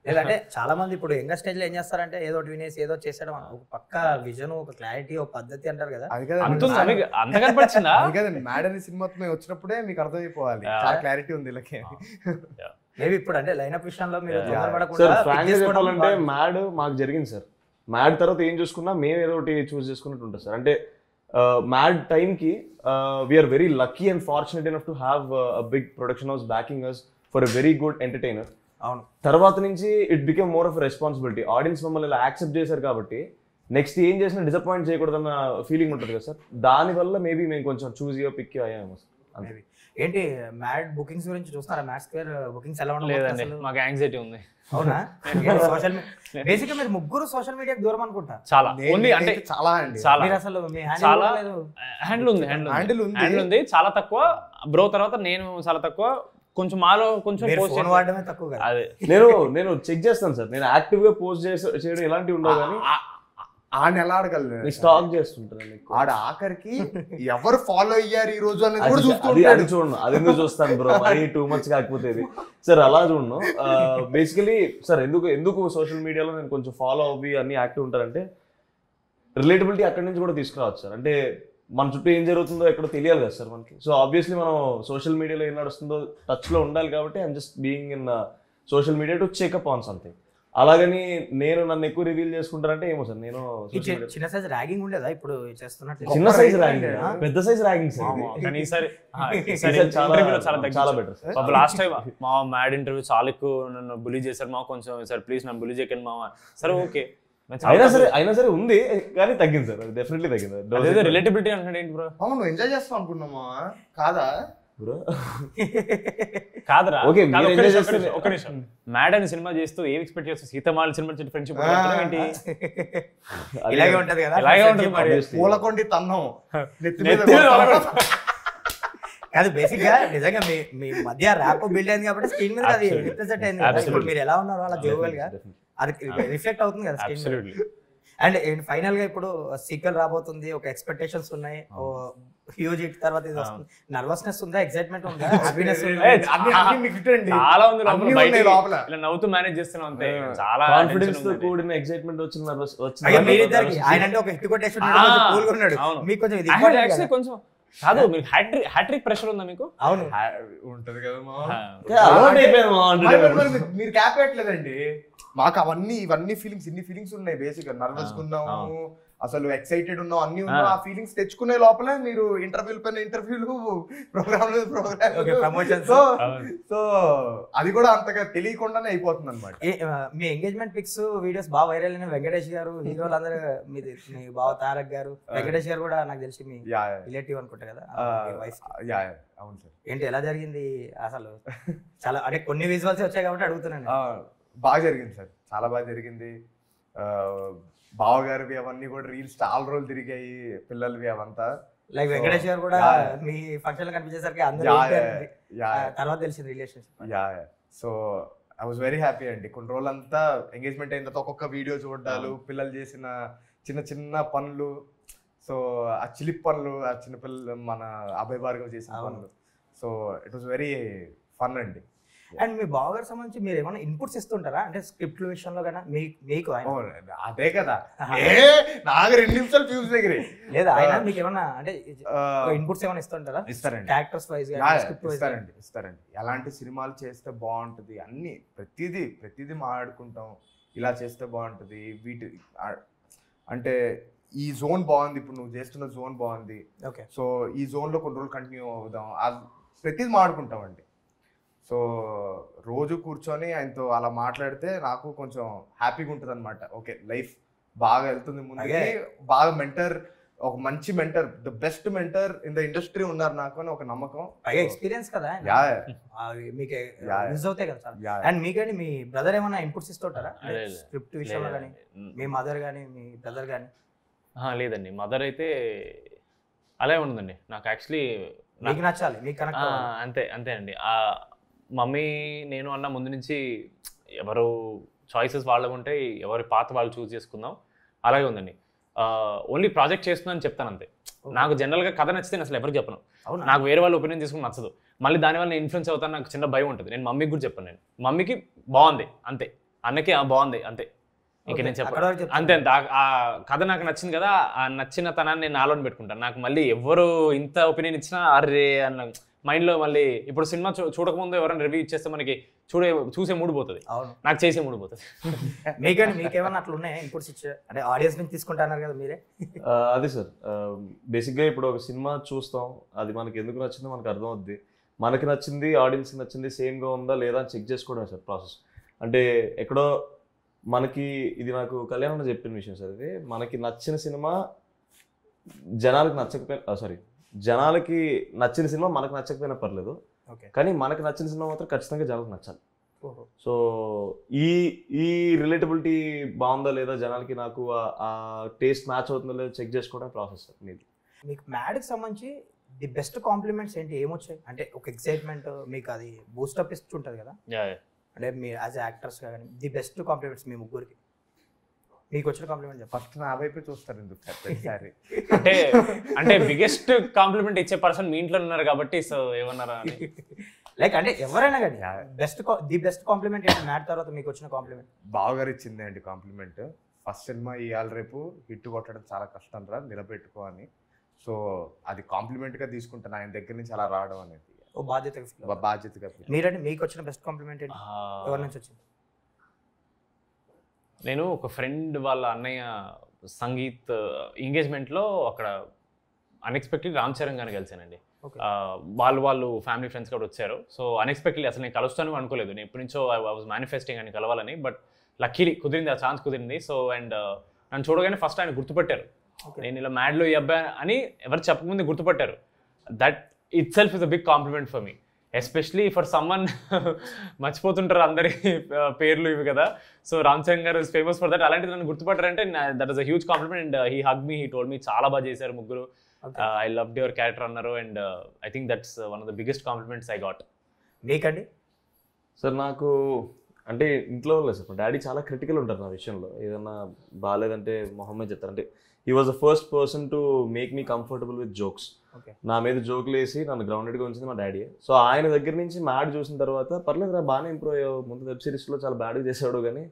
లేదంటే చాలా మంది ఇప్పుడు యంగర్ స్టేజ్ లో ఏం చేస్తారంటే ఏదో వినేసి ఏదో చేసేయడం, ఒక పక్క విజన్, ఒక క్లారిటీ, ఒక పద్ధతి అంటారు కదా. అంత కనపడుతుందా? మ్యాడ్ అనే సినిమా వచ్చినప్పుడే మీకు అర్థమైపోవాలి చాలా క్లారిటీ ఉంది వీళ్ళకి. మేబీ ఇప్పుడు అంటే లైనప్ విషయంలో మీరు చెప్పాలంటే మ్యాడ్ మాకు జరిగింది సార్. మ్యాడ్ తర్వాత ఏం చూసుకున్నా మేము ఏదో ఒకటి చూస్ చేసుకున్నట్టు ఉంటుంది సార్. అంటే మ్యాడ్ టైంకి we are very lucky and fortunate enough to have a big production house backing us for a very good entertainer. అవును, తర్వాత నుంచి it become more of responsibility. Audience మమ్మల్ని ఇలా యాక్సెప్ట్ చేశారు కాబట్టి నెక్స్ట్ ఏం చేసినా డిసప్పాయింట్ చేయకూడదన్న ఫీలింగ్ ఉంటుంది కదా సార్. దానివల్ల మేబీ మేము కొంచెం చూసి పిక్ అయ్యాము సార్. ఏంటి మ్యాడ్ బుకింగ్స్ గురించి చూస్తారా? మ్యాడ్ స్క్వేర్ బుకింగ్స్ ఎలా లేదండి, మాకు యాంగ్జైటీ ఉంది. అవునా? సోషల్ బేసిక్ గా మీరు ముగ్గురు సోషల్ మీడియాకి దూరం అనుకుంటా. చాలా ఓన్లీ అంటే చాలా అండి. మీరు అసలు మీ చాలా హ్యాండిల్ ఉంది చాలా తక్కువ. బ్రో తర్వాత నేను చాలా తక్కువ, కొంచెం మాలో కొంచెం ఫోన్ వాడడమే తక్కువ కదా. అదే నేను చెక్ చేస్తాను సార్. నేను యాక్టివ్ గా పోస్ట్ చేయడం ఇలాంటివి ఉండవు, కానీ ఆడ ఎలా అడగలను స్టాక్ చేస్తుంటాను. ఆడ ఆఖరికి ఎవరు ఫాలో అయ్యారు ఈ రోజు అనేది కూడా అది చూడను. అది ఎందుకు చూస్తాను బ్రో, మరీ టూ మచ్ కాకపోతే ఇది సార్ అలా చూడను. బేసికలీ సార్ ఎందుకు సోషల్ మీడియాలో నేను కొంచెం ఫాలో అవ్వి అన్ని యాక్టివ్ ఉంటారంటే రిలేటబిలిటీ అక్కడి నుంచి కూడా తీసుకురావచ్చు సార్. అంటే మన చుట్టూ ఏం జరుగుతుందో ఎక్కడో తెలియాలి కదా సార్ మనకి. సో ఆబ్వియస్లీ మనం సోషల్ మీడియాలో ఏం నడుస్తుందో టచ్లో ఉండాలి కాబట్టి I'm just being in social media to checkup on something. అలాగని నేను నన్ను ఎక్కువ రివీల్ చేసుకుంటారంటే ఏమో సార్. నేను చిన్న సైజ్ ర్యాగింగ్ ఉండేదా ఇప్పుడు చేస్తున్నట్టు? చిన్న సైజ్ ర్యాగింగ్, పెద్ద సైజ్ ర్యాగింగ్ సార్. చాలా బెటర్ సార్. లాస్ట్ టైం మా మ్యాడ్ ఇంటర్వ్యూ చాలా ఎక్కువ నన్ను బులీ చేశారు. మా కొంచెం సార్ ప్లీజ్ నన్ను బులీ చేయకండి మామ. సరే ఓకే, అయినా సరే ఉంది కానీ తగ్గింది సార్. అది డెఫినెట్లీ తగ్గింది. రిలేటబిలిటీ అంటే ఏంటి బ్రో? అవును, ఎంజాయ్ చేస్తాం అనుకున్నామా? కాదా బ్రో? కాదురా. ఓకే, ఒక నిమిషం. మ్యాడ్ అని సినిమా చేస్తూ ఏం ఎక్స్పెక్ట్ చేస్తావు? సీతమాల సినిమా ఫ్రెండ్షిప్ ఏంటి? ఇలాగే ఉంటది కదా. ఇలాగే ఉంటుంది మరి. పూలకొండి తన్నం కాదు, బేసిక్ గా నిజంగా మీ మధ్య ర్యాప్ బిల్డ్ అయింది కాబట్టి స్క్రీన్ మీద అది రిప్రజెంట్ అయింది. ఇప్పుడు మీరు ఎలా ఉన్నారో అలా జోవెల్ గా అది రిఫ్లెక్ట్ అవుతుంది కదా స్క్రీన్ మీద. అండ్ ఫైనల్ గా ఇప్పుడు సీక్వెల్ రాబోతుంది, ఒక ఎక్స్పెక్టేషన్స్ ఉన్నాయి. హ్యూజ్ హిట్ తర్వాత ఇది వస్తుంది. నర్వస్నెస్ ఉందా, ఎక్సైట్మెంట్ ఉందా, హ్యాపీనెస్ ఉందా? చాలా ఉంది లోపల. ఇలా నవ్వుతూ మేనేజ్ చేస్తున్నాం అంతే. చాలా కాన్ఫిడెన్స్ తో కూడిన ఎక్సైట్మెంట్ వచ్చింది. మీరిద్దరికి ఆయన అంటే ఒక హిట్ కొట్టేసి కూల్ గా ఉన్నాడు, మీకు కొంచెం ఇది కొంచెం కాదు. మీకు హ్యాట్రిక్ ప్రెషర్ ఉందా మీకు? అవును ఉంటది కదా. మీరు క్యాప్ పెట్టలేదండి మాకు ఇవన్నీ ఫీలింగ్స్, ఇన్ని ఫీలింగ్స్ ఉన్నాయి. బేసిక్ గా నర్వస్ ఉన్నాము, అసలు ఎక్సైటెడ్ ఉన్నావు, అన్ని ఉన్నావు, ఆ ఫీలింగ్స్ తెచ్చుకునే లోపలే మీరు ఇంటర్వ్యూలు పైన ఇంటర్వ్యూలు, ప్రోగ్రామ్ ప్రమోషన్స్. సో అది కూడా అంతగా తెలియకుండానే అయిపోతుంది అనమాట. మీ ఎంగేజ్మెంట్ పిక్స్ వీడియోస్ బాగా వైరల్ అయిన వెంకటేష్ గారు, హీరోలు అందరూ మీది, మీ బావ తారక్ గారు, వెంకటేష్ గారు కూడా నాకు తెలిసి మీ రిలేటివ్ అనుకుంటా కదా వైఫ్. అవును సార్. ఏంటి ఎలా జరిగింది అసలు? చాలా అంటే కొన్ని విజువల్స్ వచ్చాయి కాబట్టి అడుగుతున్నాను. బాగా జరిగింది సార్, చాలా బాగా జరిగింది. బావగారివి అవన్నీ కూడా రీల్స్ చాలా రోజులు తిరిగాయి, పిల్లలవి అవంతా. లైక్ వెంకటేష్ గారు కూడా మీ ఫంక్షన్ కనిపించేసరికి అందరూ తర్వాత తెలిసిన relationship. So I was very happy అండి. కొన్ని రోజులంతా ఎంగేజ్మెంట్ అయిన తర్వాత ఒక్కొక్క వీడియో చూడాలు, పిల్లలు చేసిన చిన్న చిన్న పనులు, సో ఆ చిలిప్ పనులు, ఆ చిన్న పిల్లలు మన అభయ్ భార్గవ్ చేసిన పనులు. So it was very fun అండి. అండ్ మీ బావగారికి సంబంధించి మీరు ఏమైనా ఇన్పుట్స్ ఇస్తుంటారా అంటే స్క్రిప్ట్ విషయంలో కన్నా మీకు? అదే కదా నాకు 2 నిమిషాలు ఫ్యూజ్ దగ్గర లేదా ఆయన మీకు ఏమన్నా అంటే ఇన్పుట్స్ ఏమైనా ఇస్తుంటారా? ఇస్తారండి, క్యారెక్టర్స్ వైజ్ ఇస్తారండి. ఎలాంటి సినిమాలు చేస్తే బాగుంటుంది అన్ని ప్రతిదీ మాట్లాడుకుంటాం. ఇలా చేస్తే బాగుంటుంది, వీటి అంటే ఈ జోన్ బాగుంది, ఇప్పుడు నువ్వు చేస్తున్న జోన్ బాగుంది, సో ఈ జోన్లో కొన్ని రోజులు కంటిన్యూ అవుదాం, ప్రతిదీ మాట్లాడుకుంటామండి. సో రోజు కూర్చొని ఆయనతో అలా మాట్లాడితే నాకు కొంచెం హ్యాపీగా ఉంటుంది అనమాట. ఓకే, లైఫ్ బాగా వెళ్తుంది ముందుకి, బాగా మెంటర్, ఒక మంచి mentor, the best mentor in the industry ఉన్నారు నాకు అని ఒక నమ్మకం. ఎక్స్పీరియన్స్ కదా మీకు యూజ్ అవుతాయి కదా. అండ్ మీకండి మీ బ్రదర్ ఏమైనా ఇన్పుట్స్ ఇస్తుంటారా స్క్రిప్ట్ విషయంలో కానీ? మీ మదర్ కానీ మీ బ్రదర్ కానీ? లేదండి, మదర్ అయితే అలా ఉండదండి. నాకు యాక్చువల్లీ మీకు నచ్చాలి, మీకు కనెక్ట్ అంతే అండి. మమ్మీ నేను అన్న ముందు నుంచి ఎవరు చాయిసెస్ వాళ్ళకు ఉంటే ఎవరి పాత వాళ్ళు చూస్ చేసుకుందాం అలాగే ఉందండి. ఓన్లీ ప్రాజెక్ట్ చేస్తున్నాను చెప్తాను అంతే. నాకు జనరల్గా కథ నచ్చితే నేను అసలు ఎవరికి చెప్పను. నాకు వేరే వాళ్ళ ఒపీనియన్ తీసుకుని నచ్చదు. మళ్ళీ దానివల్ల నేను ఇన్ఫ్లుయెన్స్ అవుతాను, నాకు చిన్న భయం ఉంటుంది. నేను మమ్మీకి కూడా చెప్పాను. నేను మమ్మీకి బాగుంది అంతే, అన్నకి బాగుంది అంతే, ఇంక నేను చెప్పాను అంతే. ఆ కథ నాకు నచ్చింది కదా, ఆ నచ్చిన తనాన్ని నేను నాలోని పెట్టుకుంటాను. నాకు మళ్ళీ ఎవరు ఇంత ఒపీనియన్ ఇచ్చినా అరే అన్న మైండ్లో మళ్ళీ ఇప్పుడు సినిమా చూడకముందు ఎవరైనా రివ్యూ ఇచ్చేస్తే మనకి చూసే మూడు పోతుంది, నాకు చేసే మూడు పోతుంది. మీకేమన్నా అట్లా ఉన్నాయి ఇన్పుట్స్ ఇచ్చే అంటే ఆడియన్స్ నుంచి తీసుకుంటున్నారు కదా మీరే? అదే సార్, బేసిక్గా ఇప్పుడు ఒక సినిమా చూస్తాం, అది మనకి ఎందుకు నచ్చిందో మనకు అర్థం అవుద్ది. మనకి నచ్చింది ఆడియన్స్కి నచ్చింది సేమ్గా ఉందా లేదా అని చెక్ చేసుకోవడం సార్ ప్రాసెస్. అంటే ఎక్కడో మనకి ఇది నాకు కళ్యాణ్ చెప్పిన విషయం సార్, ఇది మనకి నచ్చిన సినిమా జనాలకి జనాలకి నచ్చిన సినిమా మనకు నచ్చకపోయినా పర్లేదు, కానీ మనకు నచ్చిన సినిమా మాత్రం ఖచ్చితంగా జనాలకు నచ్చాలి. సో ఈ రిలేటబిలిటీ బాగుందా లేదా, జనాలకి నాకు ఆ టేస్ట్ మ్యాచ్ అవుతుందో లేదో చెక్ చేసుకోవడం ప్రాసెస్ సార్. మీకు మ్యాడ్కి సంబంధించి ది బెస్ట్ కాంప్లిమెంట్స్ ఏంటి, ఏమొచ్చాయి అంటే ఒక ఎక్సైట్మెంట్ మీకు అది బూస్టప్ ఇస్తుంటుంది కదా, అంటే మీరు యాజ్ యాక్టర్స్ కానీ ది బెస్ట్ కాంప్లిమెంట్స్ మీ ముగ్గురికి మీకు వచ్చిన కాంప్లిమెంట్ ఫస్ట్ నా వైపే చూస్తారు ఎందుకు ప్రతిసారి? అంటే బిగ్గెస్ట్ కాంప్లిమెంట్ ఇచ్చే పర్సన్ మీ ఇంట్లో ఉన్నారు కాబట్టి సో ఏమన్నారా లైక్ అంటే ఎవరైనా కానీ ది బెస్ట్ కాంప్లిమెంట్ ఏంటి మ్యాట్ తర్వాత మీకు వచ్చిన కాంప్లిమెంట్? బావగారు ఇచ్చిందే అండి కాంప్లిమెంట్. ఫస్ట్ సినిమా ఇవాళ రేపు హిట్ కొట్టడం చాలా కష్టం రా, నిలబెట్టుకో అని. సో అది కాంప్లిమెంట్గా తీసుకుంటాను ఆయన దగ్గర నుంచి అలా రావడం అనేది. బాధ్యతగా. మీరంటే మీకు వచ్చిన బెస్ట్ కాంప్లిమెంట్ ఏంటి, ఎవరి నుంచి వచ్చింది? నేను ఒక ఫ్రెండ్ వాళ్ళ అన్నయ్య సంగీత్ ఎంగేజ్మెంట్లో అక్కడ అన్ఎక్స్పెక్టెడ్ రామ్ చరణ్ గారిని కలిసానండి. వాళ్ళు ఫ్యామిలీ ఫ్రెండ్స్ కూడా వచ్చారు. సో అన్ఎక్స్పెక్టెడ్లీ అసలు నేను కలుస్తాను అనుకోలేదు, నేను ఎప్పటి నుంచో ఐ వాజ్ మేనిఫెస్టింగ్ అని కలవాలని. బట్ లక్కీలీ కుదిరింది, ఆ ఛాన్స్ కుదిరింది. సో అండ్ నన్ను చూడగానే ఫస్ట్ ఆయన గుర్తుపట్టారు, నేను ఇలా మ్యాడ్లో ఈ అబ్బాయి అని ఎవరు చెప్పకముందే గుర్తుపట్టారు. That itself is a big compliment for me, especially for someone. మర్చిపోతుంటారు అందరి పేర్లు ఇవి కదా. సో రామ్ చరణ్ గారు ఇస్ ఫేమస్ ఫర్ దట్. అలాంటిది నన్ను గుర్తుపట్టారంటే that is a huge compliment. And he hug me, he told me చాలా బాగా చేశారు ముగ్గురు, ఐ లవ్డ్ యువర్ క్యారెక్టర్ అన్నారు. And I think that's one of the biggest compliments I got. మీకండి? Sir నాకు అంటే ఇంట్లో లేదు సార్, డాడీ చాలా క్రిటికల్ ఉంటారు నా విషయంలో. ఏదన్నా బాగాలేదంటే మొహమ్మద్ చెప్తారు. అంటే he was the first person to make me comfortable with jokes. నా మీద జోకులు వేసి నన్ను గ్రౌండెడ్గా ఉంచింది మా డాడీ. సో ఆయన దగ్గర నుంచి మ్యాడ్ చూసిన తర్వాత పర్లేదు రా బాగానే ఇంప్రూవ్ అయ్యావు, ముందు వెబ్ సిరీస్లో చాలా బ్యాడ్గా చేసాడు కానీ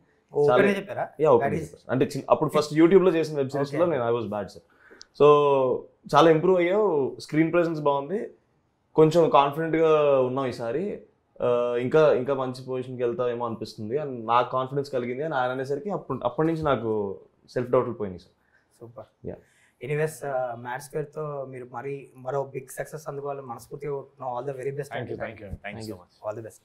అంటే అప్పుడు ఫస్ట్ యూట్యూబ్లో చేసిన వెబ్ సిరీస్లో నేను I was bad sir. So చాలా ఇంప్రూవ్ అయ్యావు, స్క్రీన్ ప్రెజెన్స్ బాగుంది, కొంచెం కాన్ఫిడెంట్గా ఉన్నావు ఈసారి, ఇంకా ఇంకా మంచి పొజిషన్కి వెళ్తావేమో అనిపిస్తుంది అని నాకు కాన్ఫిడెన్స్ కలిగింది అని ఆయన అనేసరికి అప్పటి నుంచి నాకు సెల్ఫ్ డౌట్లు పోయినాయి sir. Super. Yeah. Anyways Mad Square తో మీరు మరో బిగ్ సక్సెస్ అందుకోవాలని మనస్ఫూర్తిగా all the very best. Thank you so much. All the best.